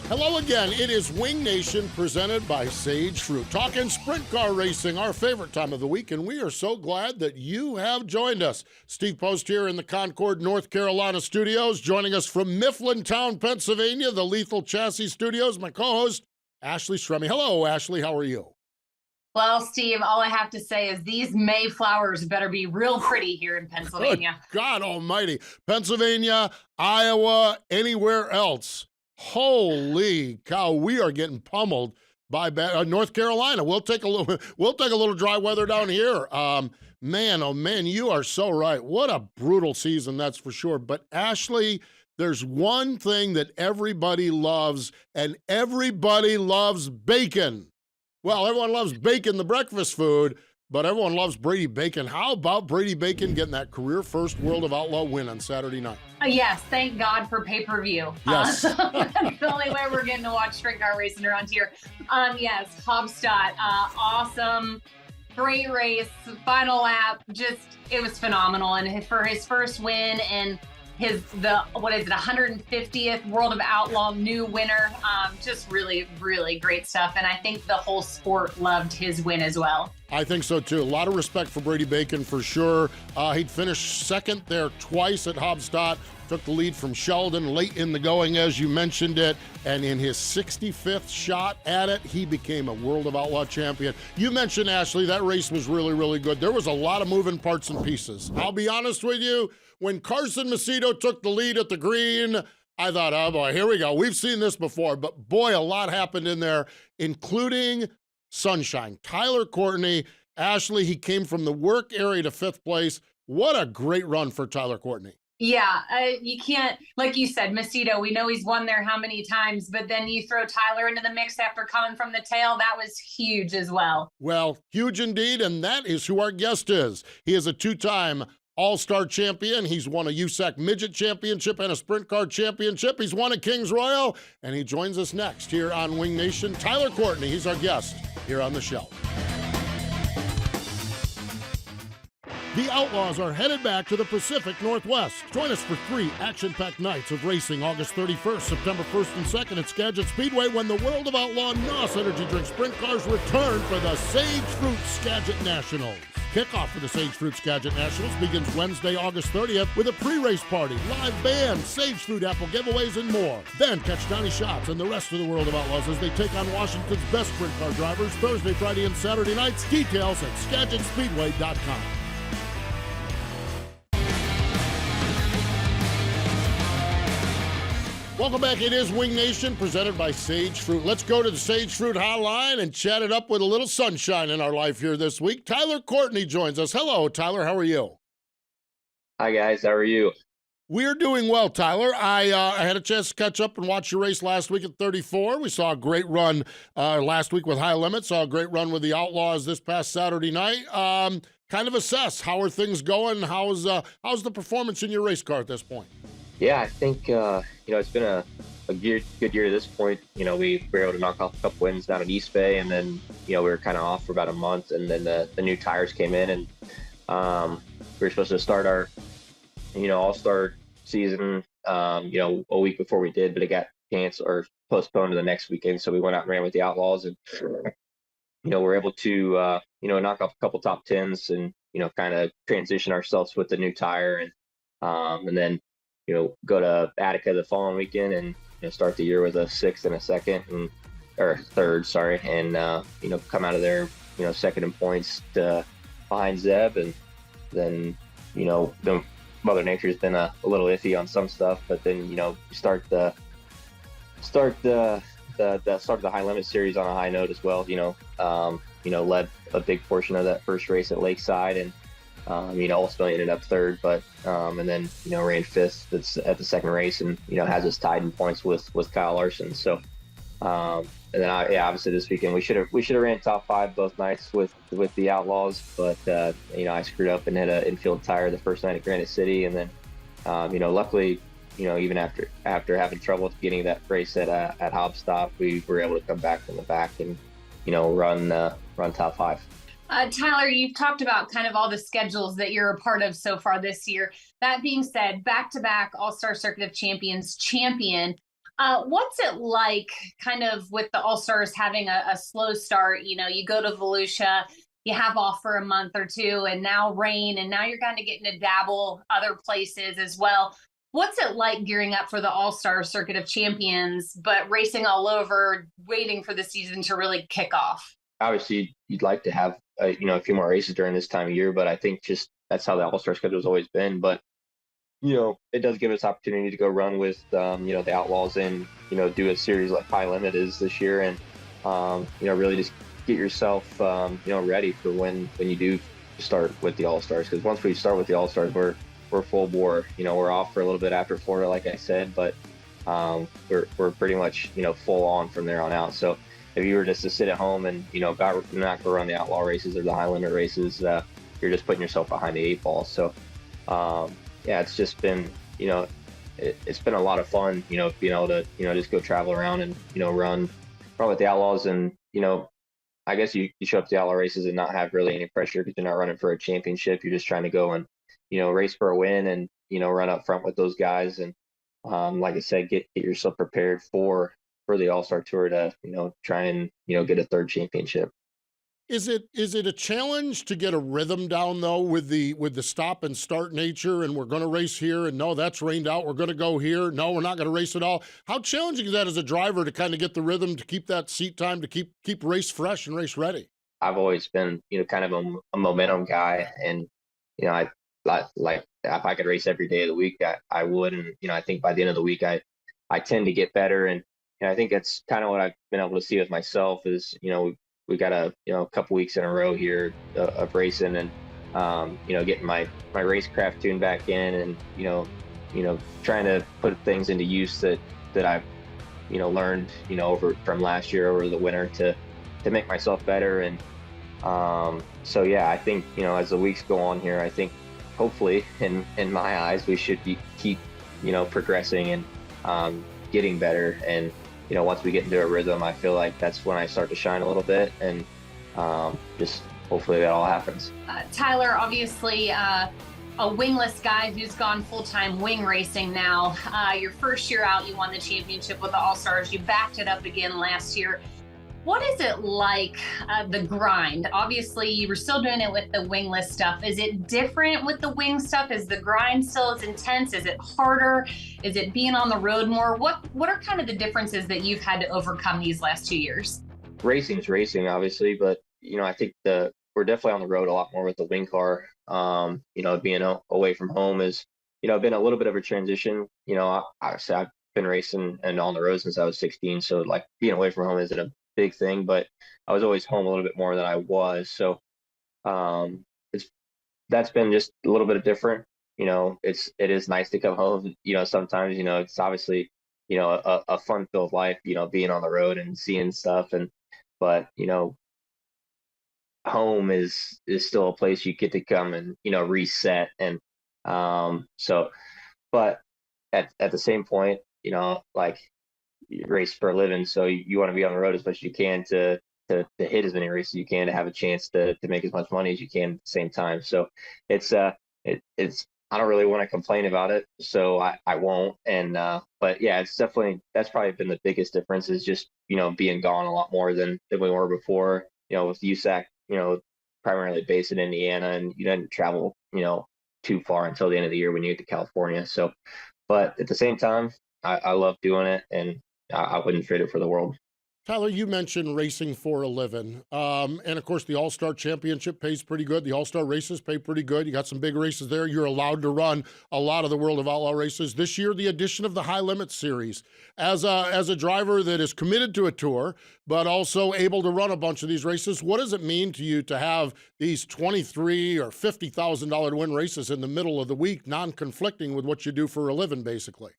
Hello again. It is Wing Nation presented by Sage Fruit. Talking sprint car racing, our favorite time of the week, and we are so glad that you have joined us. Steve Post here in the Concord, North Carolina studios, joining us from Mifflintown, Pennsylvania, the Lethal Chassis Studios, my co-host, Ashley Stremme. Hello, Ashley. How are you? Well, Steve, all I have to say is these Mayflowers better be real pretty here in Pennsylvania. Good God almighty. Pennsylvania, Iowa, anywhere else. Holy cow, we are getting pummeled by North Carolina. We'll take a little dry weather down here. Man, oh man, you are so right. What a brutal season, that's for sure. But Ashley, there's one thing that everybody loves, and everybody loves bacon. Well, everyone loves bacon, the breakfast food, but everyone loves Brady Bacon. How about Brady Bacon getting that career first World of Outlaw win on Saturday night? Yes, thank God for pay-per-view. Yes. That's the only way we're getting to watch sprint car racing around here. Yes, Hobstadt, awesome, great race, final lap, it was phenomenal. And for his first win and the 150th World of Outlaw new winner, just really, really great stuff. And I think the whole sport loved his win as well. I think so too. A lot of respect for Brady Bacon for sure. He'd finished second there twice at Hobstadt, took the lead from Sheldon late in the going, as you mentioned it, and in his 65th shot at it, he became a World of Outlaw champion. You mentioned, Ashley, that race was really, really good. There was a lot of moving parts and pieces. I'll be honest with you, when Carson Macedo took the lead at the green, I thought, oh boy, here we go. We've seen this before, but boy, a lot happened in there, including sunshine. Tyler Courtney, Ashley, he came from the work area to fifth place. What a great run for Tyler Courtney. Yeah, you can't, like you said, Macedo, we know he's won there how many times, but then you throw Tyler into the mix after coming from the tail. That was huge as well. Well, huge indeed, and that is who our guest is. He is a two-time All-Star champion. He's won a USAC Midget Championship and a Sprint Car Championship. He's won a Kings Royal, and he joins us next here on Wing Nation. Tyler Courtney, he's our guest here on the show. The Outlaws are headed back to the Pacific Northwest. Join us for 3 action-packed nights of racing August 31st, September 1st and 2nd at Skagit Speedway when the World of Outlaw NOS Energy Drink Sprint Cars return for the Sage Fruit Skagit Nationals. Kickoff for the Sage Fruit Skagit Nationals begins Wednesday, August 30th with a pre-race party, live band, Sage Fruit apple giveaways, and more. Then catch Donnie Schatz and the rest of the World of Outlaws as they take on Washington's best sprint car drivers Thursday, Friday, and Saturday nights. Details at SkagitSpeedway.com. Welcome back. It is Wing Nation presented by Sage Fruit. Let's go to the Sage Fruit hotline and chat it up with a little sunshine in our life here this week. Tyler Courtney joins us. Hello, Tyler. How are you? Hi, guys. How are you? We're doing well, Tyler. I had a chance to catch up and watch your race last week at 34. We saw a great run last week with High Limit. Saw a great run with the Outlaws this past Saturday night. Kind of assess, how are things going? How's the performance in your race car at this point? Yeah, I think, it's been a good year to this point. We were able to knock off a couple wins down at East Bay, and then, we were kind of off for about a month, and then the new tires came in, and we were supposed to start our, all-star season, a week before we did, but it got canceled or postponed to the next weekend. So we went out and ran with the Outlaws, and, we're able to, knock off a couple top 10s and, kind of transition ourselves with the new tire, and then, go to Attica the following weekend and start the year with a 6th and a 2nd or 3rd, sorry, and come out of there, second in points behind Zeb, and then the Mother Nature's been a little iffy on some stuff, but then start the High Limit series on a high note as well. Led a big portion of that first race at Lakeside, and ultimately ended up 3rd, but and then ran 5th at the second race, and has us tied in points with Kyle Larson. So and then obviously this weekend we should have ran top 5 both nights with the Outlaws, but I screwed up and hit an infield tire the first night at Granite City, and then luckily even after having trouble at the beginning of that race at Hobstadt, we were able to come back from the back and run top 5. Tyler, you've talked about kind of all the schedules that you're a part of so far this year. That being said, back to back All Star Circuit of Champions champion. What's it like kind of with the All Stars having a slow start? You know, you go to Volusia, you have off for a month or two, and now rain, and now you're kind of getting to dabble other places as well. What's it like gearing up for the All Star Circuit of Champions, but racing all over, waiting for the season to really kick off? Obviously, you'd like to have a few more races during this time of year, but I think just that's how the All Star schedule has always been. But it does give us opportunity to go run with the Outlaws and do a series like High Limit is this year, and really just get yourself ready for when you do start with the All Stars. Because once we start with the All Stars, we're full bore. We're off for a little bit after Florida, like I said, but we're pretty much full on from there on out. So if you were just to sit at home and not go run the outlaw races or the high limit races, you're just putting yourself behind the eight ball. So it's just been it's been a lot of fun being able to just go travel around and run with the outlaws. And I guess you show up to the outlaw races and not have really any pressure because you're not running for a championship. You're just trying to go and race for a win and run up front with those guys. And like I said, get yourself prepared for the All-Star Tour to try and get a third championship. Is it a challenge to get a rhythm down though with the stop and start nature, and we're going to race here, and no, that's rained out, we're going to go here, no, we're not going to race at all? How challenging is that as a driver to kind of get the rhythm, to keep that seat time, to keep race fresh and race ready? I've always been kind of a momentum guy, and I like if I could race every day of the week, I would. And I think by the end of the week I tend to get better. And I think that's kind of what I've been able to see with myself is, we got a couple weeks in a row here of racing and, getting my racecraft tuned back in and, trying to put things into use that I've, learned, over from last year over the winter to make myself better. And, I think, as the weeks go on here, I think hopefully in my eyes, we should keep, progressing and, getting better. And, once we get into a rhythm, I feel like that's when I start to shine a little bit, and just hopefully that all happens. Tyler, obviously a wingless guy who's gone full-time wing racing now. Your first year out, you won the championship with the All-Stars. You backed it up again last year. What is it like, the grind? Obviously, you were still doing it with the wingless stuff. Is it different with the wing stuff? Is the grind still as intense? Is it harder? Is it being on the road more? What are kind of the differences that you've had to overcome these last 2 years? Racing's racing, obviously, but I think we're definitely on the road a lot more with the wing car. Being away from home is been a little bit of a transition. Obviously I've been racing and on the road since I was 16, so like being away from home isn't a big thing, but I was always home a little bit more than I was. So that's been just a little bit different. It is nice to come home. Sometimes it's obviously a fun filled life. Being on the road and seeing stuff, but home is still a place you get to come and reset. And but at the same point, like, you race for a living, so you want to be on the road as much as you can to hit as many races as you can, to have a chance to make as much money as you can at the same time. So it's I don't really want to complain about it, so I won't. And but yeah, it's definitely, that's probably been the biggest difference, is just being gone a lot more than we were before. With USAC, primarily based in Indiana, and you didn't travel too far until the end of the year when you get to California. So, but at the same time, I love doing it, and I wouldn't trade it for the world. Tyler, you mentioned racing for a living. And of course, the All-Star Championship pays pretty good. The All-Star races pay pretty good. You got some big races there. You're allowed to run a lot of the World of Outlaw races. This year, the addition of the High Limit Series. As a driver that is committed to a tour, but also able to run a bunch of these races, what does it mean to you to have these $23,000 or $50,000 win races in the middle of the week, non-conflicting with what you do for a living, basically?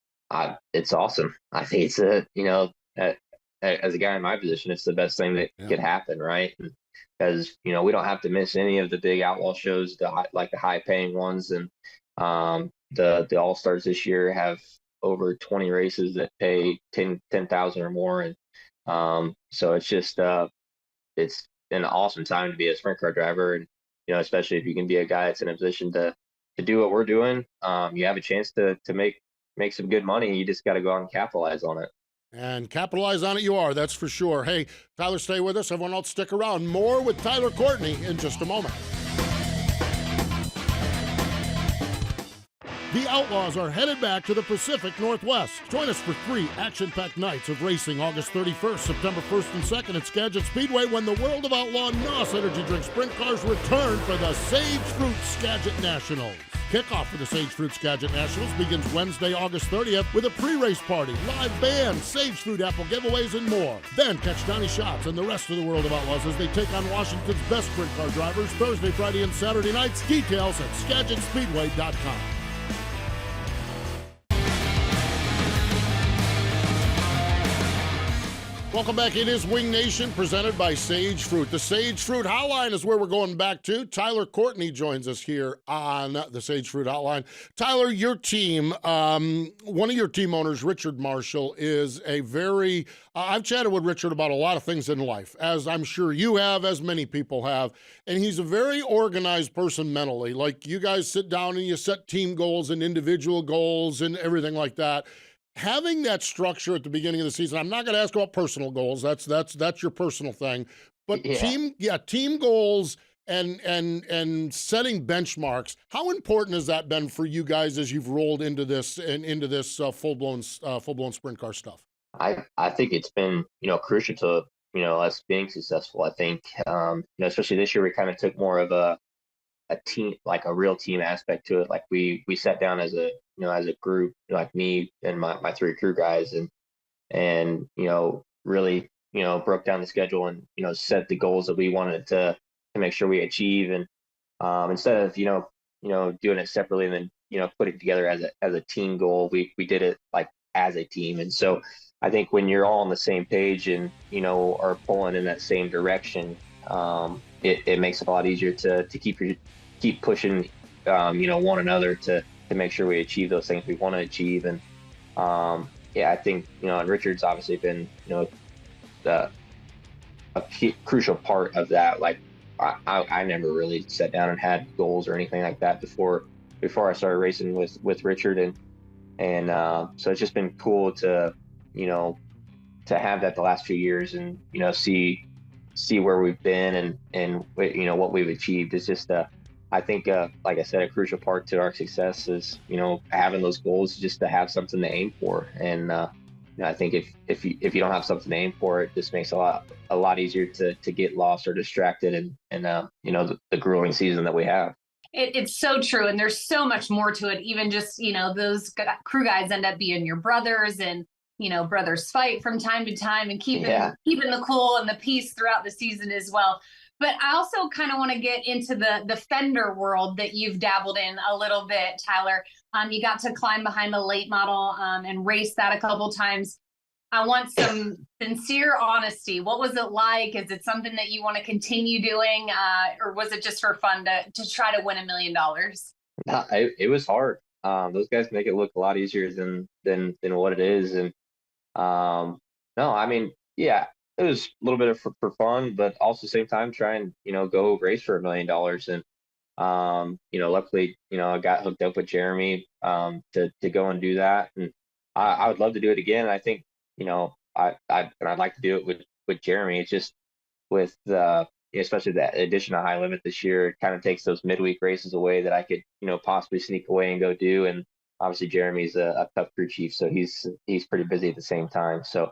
It's awesome. I think it's as a guy in my position, it's the best thing that could happen, right? Because we don't have to miss any of the big outlaw shows, the high-paying ones, and the All Stars this year have over 20 races that pay 10,000 or more, and so it's just an awesome time to be a sprint car driver, and especially if you can be a guy that's in a position to do what we're doing. You have a chance to make some good money. You just got to go out and capitalize on it. And capitalize on it you are, that's for sure. Hey, Tyler, stay with us. Everyone else stick around. More with Tyler Courtney in just a moment. The Outlaws are headed back to the Pacific Northwest. Join us for 3 action-packed nights of racing August 31st, September 1st and 2nd at Skagit Speedway when the World of Outlaw NOS Energy Drink Sprint Cars return for the Sage Fruit Skagit Nationals. Kickoff for the Sage Fruit Skagit Nationals begins Wednesday, August 30th with a pre-race party, live band, Sage Fruit apple giveaways, and more. Then catch Donnie Schatz and the rest of the World of Outlaws as they take on Washington's best sprint car drivers Thursday, Friday, and Saturday nights. Details at SkagitSpeedway.com. Welcome back. It is Wing Nation presented by Sage Fruit. The Sage Fruit Hotline is where we're going back to. Tyler Courtney joins us here on the Sage Fruit Hotline. Tyler, your team, one of your team owners, Richard Marshall, is a very, I've chatted with Richard about a lot of things in life, as I'm sure you have, as many people have, and he's a very organized person mentally. Like, you guys sit down and you set team goals and individual goals and everything like that. Having that structure at the beginning of the season, I'm not going to ask about personal goals. That's your personal thing. But team goals and setting benchmarks. How important has that been for you guys as you've rolled into this full blown sprint car stuff? I think it's been crucial to us being successful. I think especially this year we kind of took more of a team, like a real team aspect to it. Like we sat down as a group, like me and my 3 crew guys, and really broke down the schedule and set the goals that we wanted to make sure we achieve. And instead of doing it separately and then putting it together as a team goal, we did it like as a team. And so I think when you're all on the same page and are pulling in that same direction, it makes it a lot easier to keep pushing one another to make sure we achieve those things we want to achieve. And I think and Richard's obviously been a crucial part of that. Like I never really sat down and had goals or anything like that before I started racing with Richard, and so it's just been cool to have that the last few years and see where we've been and what we've achieved. It's just I think like I said, a crucial part to our success is having those goals, just to have something to aim for. And I think if you don't have something to aim for, it just makes a lot easier to get lost or distracted and the grueling season that we have. It's so true, and there's so much more to it. Even just those crew guys end up being your brothers, and brothers fight from time to time, and keeping the cool and the peace throughout the season as well. But I also kind of want to get into the fender world that you've dabbled in a little bit, Tyler. You got to climb behind the late model and race that a couple times. I want some sincere honesty. What was it like? Is it something that you want to continue doing, or was it just for fun to try to win $1 million? No, it was hard. Those guys make it look a lot easier than what it is. And no, I mean, yeah, it was a little bit of for fun, but also at the same time try and go race for $1 million. And luckily I got hooked up with Jeremy to go and do that, and I would love to do it again. I think I'd like to do it with Jeremy. It's just with especially that addition of high limit this year, it kind of takes those midweek races away that I could possibly sneak away and go do. And obviously Jeremy's a tough crew chief, so he's pretty busy at the same time. So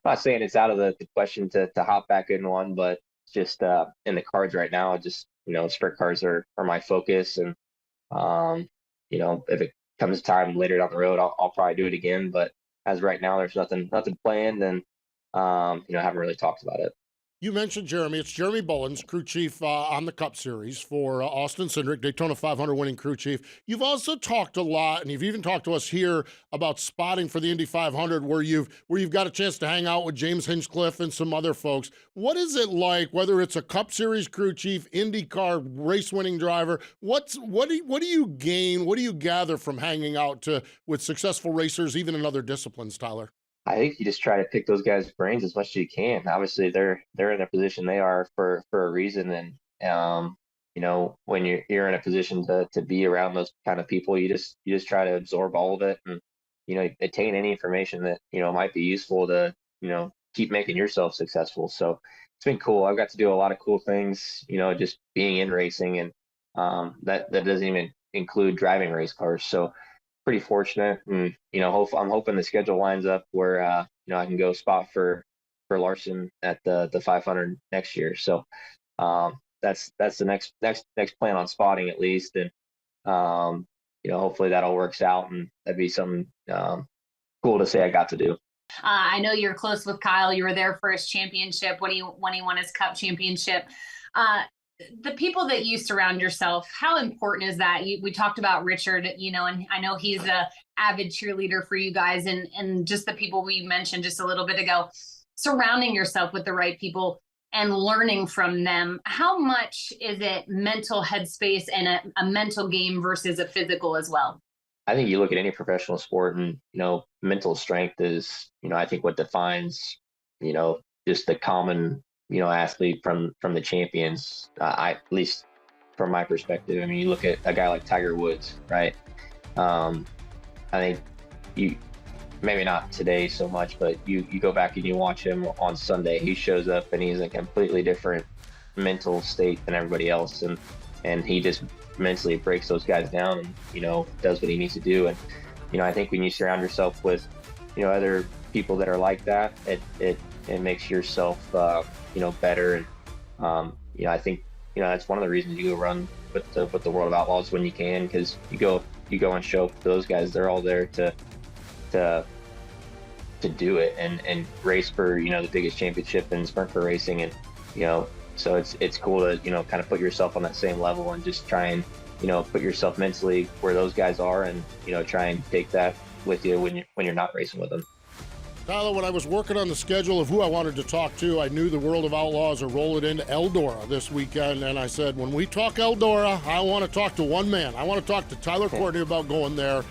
I'm not saying it's out of the question to hop back in one, but just in the cards right now, just sprint cars are my focus. And if it comes time later down the road, I'll probably do it again. But as right now, there's nothing planned, and haven't really talked about it. You mentioned Jeremy. It's Jeremy Bullins, crew chief on the Cup Series for Austin Cindric, Daytona 500 winning crew chief. You've also talked a lot, and you've even talked to us here about spotting for the Indy 500, where you've got a chance to hang out with James Hinchcliffe and some other folks. What is it like, whether it's a Cup Series crew chief, IndyCar race winning driver? What do you gain? What do you gather from hanging out with successful racers, even in other disciplines, Tyler? I think you just try to pick those guys' brains as much as you can. Obviously, they're in a position they are for a reason, and when you're in a position to be around those kind of people, you just try to absorb all of it, and attain any information that might be useful to keep making yourself successful. So it's been cool. I've got to do a lot of cool things, just being in racing, and that doesn't even include driving race cars. So pretty fortunate, and I'm hoping the schedule lines up where I can go spot for Larson at the 500 next year. So that's the next plan on spotting at least, and hopefully that all works out, and that'd be something cool to say I got to do. I know you're close with Kyle. You were there for his championship when he won his Cup championship. The people that you surround yourself, how important is that? We talked about Richard, and I know he's a avid cheerleader for you guys, and just the people we mentioned just a little bit ago, surrounding yourself with the right people and learning from them. How much is it mental headspace and a mental game versus a physical as well? I think you look at any professional sport, and mental strength is I think what defines just the common athlete from the champions. At least from my perspective. I mean, you look at a guy like Tiger Woods, right? I think maybe not today so much, but you go back and you watch him on Sunday. He shows up and he's in a completely different mental state than everybody else, and he just mentally breaks those guys down, and does what he needs to do. And I think when you surround yourself with other people that are like that, it makes yourself better. And I think that's one of the reasons you go run with the World of Outlaws when you can, because you go and show up those guys. They're all there to do it and race for the biggest championship in sprint car racing. And so it's cool to kind of put yourself on that same level and just try and put yourself mentally where those guys are, and try and take that with you when you're not racing with them. Tyler, when I was working on the schedule of who I wanted to talk to, I knew the World of Outlaws are rolling into Eldora this weekend, and I said, when we talk Eldora, I want to talk to one man. I want to talk to Tyler Courtney about going there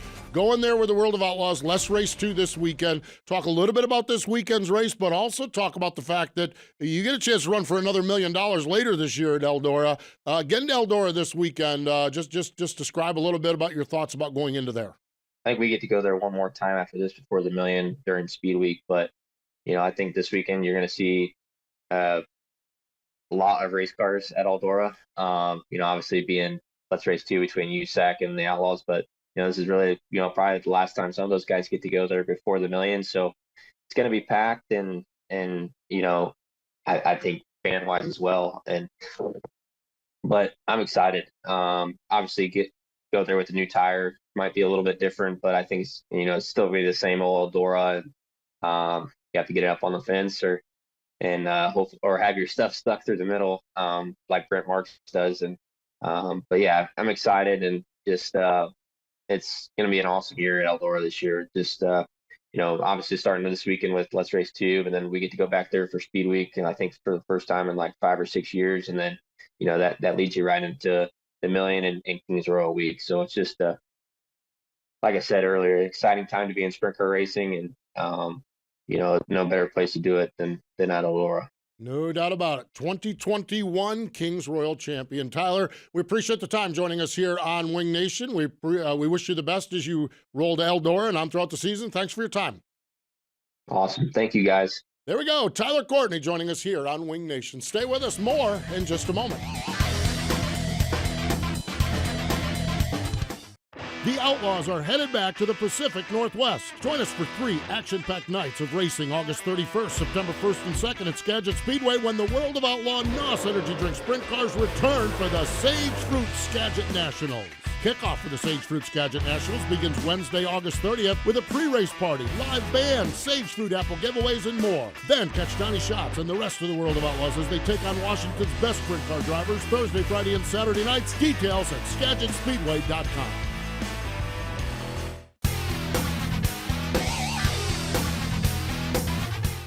with the World of Outlaws. Let's race 2 this weekend. Talk a little bit about this weekend's race, but also talk about the fact that you get a chance to run for another $1 million later this year at Eldora. Getting to Eldora this weekend, just describe a little bit about your thoughts about going into there. I think we get to go there one more time after this before the $1 million during Speed Week. But, I think this weekend you're going to see a lot of race cars at Eldora. Obviously being Let's Race 2 between USAC and the Outlaws, but this is really, probably the last time some of those guys get to go there before the $1 million. So it's going to be packed, and I think fan-wise as well. But I'm excited. Obviously go there with the new tire might be a little bit different, but I think it's still be the same old Eldora. You have to get it up on the fence or have your stuff stuck through the middle, like Brent Marks does. But yeah, I'm excited, and just it's going to be an awesome year at Eldora this year. Just obviously starting this weekend with Let's Race 2, and then we get to go back there for Speed Week, and I think for the first time in like 5 or 6 years, and then that leads you right into the $1 million and Kings Royal Week. So it's just like I said earlier, exciting time to be in sprint car racing, and no better place to do it than at Eldora. No doubt about it. 2021 Kings Royal champion. Tyler, we appreciate the time joining us here on Wing Nation. We wish you the best as you roll to Eldora and on throughout the season. Thanks for your time. Awesome. Thank you, guys. There we go. Tyler Courtney joining us here on Wing Nation. Stay with us. More in just a moment. The Outlaws are headed back to the Pacific Northwest. Join us for 3 action-packed nights of racing August 31st, September 1st and 2nd at Skagit Speedway, when the World of Outlaw NOS Energy Drink Sprint Cars return for the Sage Fruit Skagit Nationals. Kickoff for the Sage Fruit Skagit Nationals begins Wednesday, August 30th with a pre-race party, live band, Sage Fruit apple giveaways, and more. Then catch Donnie Schatz and the rest of the World of Outlaws as they take on Washington's best sprint car drivers Thursday, Friday, and Saturday nights. Details at SkagitSpeedway.com.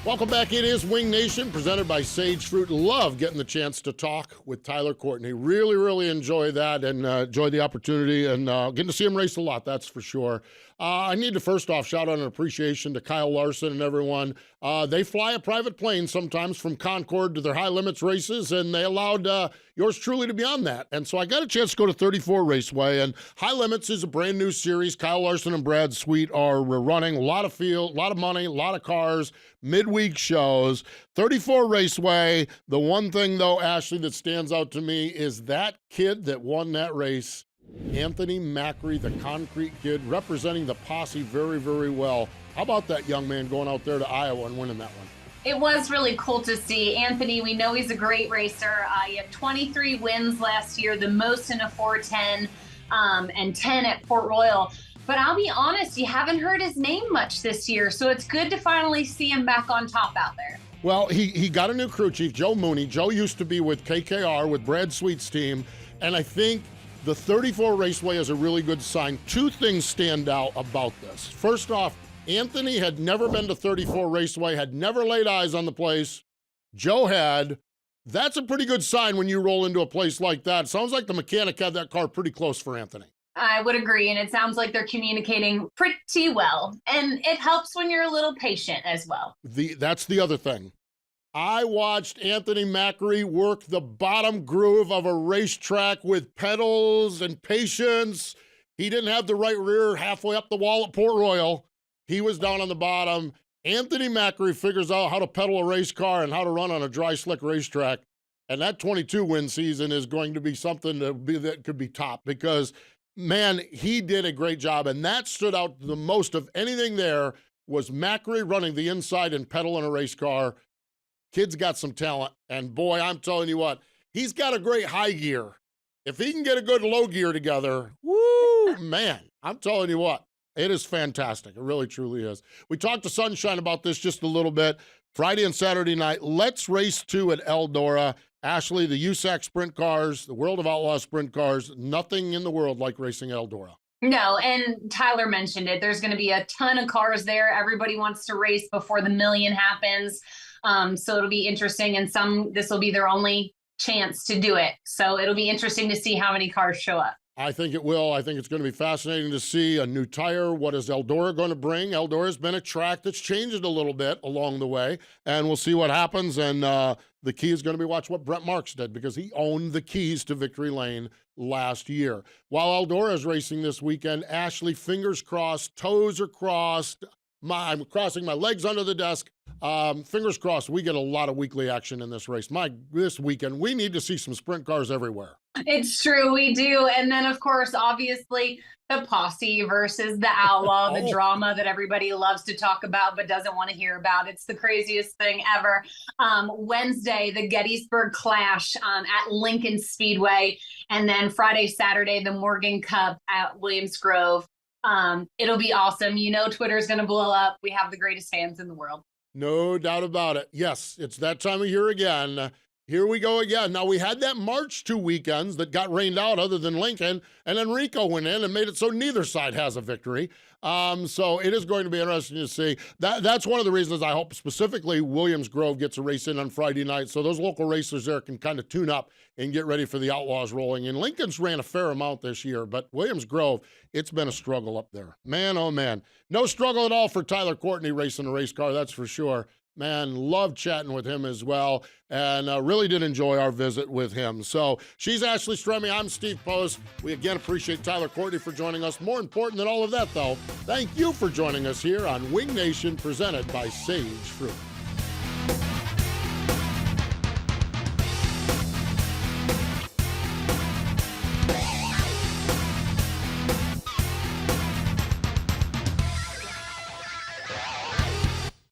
Welcome back. It is Wing Nation, presented by Sage Fruit. Love getting the chance to talk with Tyler Courtney. Really enjoy that and enjoy the opportunity and getting to see him race a lot, that's for sure. I need to first off shout out an appreciation to Kyle Larson and everyone. They fly a private plane sometimes from Concord to their high limits races, and they allowed yours truly to be on that. And so I got a chance to go to 34 Raceway, and High Limits is a brand new series. Kyle Larson and Brad Sweet are running. A lot of field, a lot of money, a lot of cars, midweek shows. 34 Raceway. The one thing, though, Ashley, that stands out to me is that kid that won that race, Anthony Macri, the concrete kid, representing the posse very well. How about that young man going out there to Iowa and winning that one? It was really cool to see. Anthony, we know he's a great racer. He had 23 wins last year, the most in a 410, and 10 at Port Royal. But I'll be honest, you haven't heard his name much this year, so it's good to finally see him back on top out there. Well, he got a new crew chief, Joe Mooney. Joe used to be with KKR, with Brad Sweet's team, and I think the 34 Raceway is a really good sign. Two things stand out about this. First off, Anthony had never been to 34 Raceway, had never laid eyes on the place. Joe had. That's a pretty good sign when you roll into a place like that. Sounds like the mechanic had that car pretty close for Anthony. I would agree, and it sounds like they're communicating pretty well. And it helps when you're a little patient as well. That's the other thing. I watched Anthony Macri work the bottom groove of a racetrack with pedals and patience. He didn't have the right rear halfway up the wall at Port Royal. He was down on the bottom. Anthony Macri figures out how to pedal a race car and how to run on a dry, slick racetrack. And that 22-win season is going to be something that could be top because, man, he did a great job. And that stood out the most of anything there was Macri running the inside and pedaling a race car. Kid's got some talent. And, boy, I'm telling you what, he's got a great high gear. If he can get a good low gear together, woo, man, I'm telling you what. It is fantastic. It really, truly is. We talked to Sunshine about this just a little bit. Friday and Saturday night, let's race 2 at Eldora. Ashley, the USAC sprint cars, the World of Outlaws sprint cars, nothing in the world like racing Eldora. No, and Tyler mentioned it. There's going to be a ton of cars there. Everybody wants to race before the million happens. So it'll be interesting. And this will be their only chance to do it. So it'll be interesting to see how many cars show up. I think it will. I think it's going to be fascinating to see a new tire. What is Eldora going to bring? Eldora's been a track that's changed a little bit along the way, and we'll see what happens. And the key is going to be watch what Brent Marks did because he owned the keys to Victory Lane last year. While Eldora is racing this weekend, Ashley, fingers crossed, toes are crossed. I'm crossing my legs under the desk. Fingers crossed, we get a lot of weekly action in this race. This weekend, we need to see some sprint cars everywhere. It's true, we do. And then, of course, obviously, the posse versus the outlaw, the drama that everybody loves to talk about but doesn't want to hear about. It's the craziest thing ever. Wednesday, the Gettysburg Clash at Lincoln Speedway. And then Friday, Saturday, the Morgan Cup at Williams Grove. It'll be awesome. You know, Twitter's going to blow up. We have the greatest fans in the world. No doubt about it. Yes, it's that time of year again. Here we go again. Now, we had that March 2 weekends that got rained out other than Lincoln, and then Rico went in and made it so neither side has a victory. So it is going to be interesting to see. That's one of the reasons I hope specifically Williams Grove gets a race in on Friday night so those local racers there can kind of tune up and get ready for the Outlaws rolling in. Lincoln's ran a fair amount this year, but Williams Grove, it's been a struggle up there. Man, oh man. No struggle at all for Tyler Courtney racing a race car, that's for sure. Man, loved chatting with him as well, and really did enjoy our visit with him. So she's Ashley Stremme. I'm Steve Post. We again appreciate Tyler Courtney for joining us. More important than all of that, though, thank you for joining us here on Wing Nation, presented by Sage Fruit.